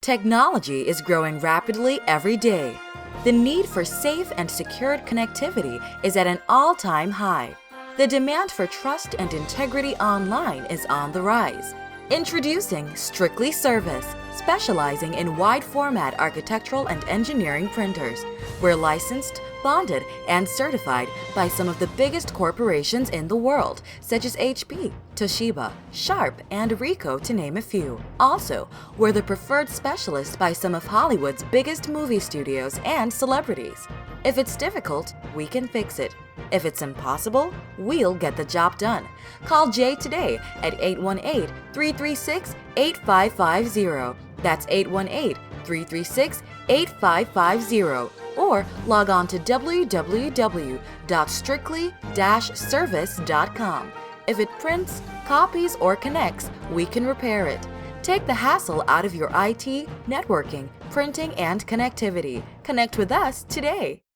Technology is growing rapidly every day. The need for safe and secured connectivity is at an all-time high. The demand for trust and integrity online is on the rise. Introducing Strictly Service, specializing in wide-format architectural and engineering printers. We're licensed, bonded, and certified by some of the biggest corporations in the world, such as HP, Toshiba, Sharp, and Ricoh, to name a few. Also, we're the preferred specialist by some of Hollywood's biggest movie studios and celebrities. If it's difficult, we can fix it. If it's impossible, we'll get the job done. Call Jay today at 818-336-8550. That's 818-336-8550. Or log on to www.strictly-service.com. If it prints, copies, or connects, we can repair it. Take the hassle out of your IT, networking, printing, and connectivity. Connect with us today.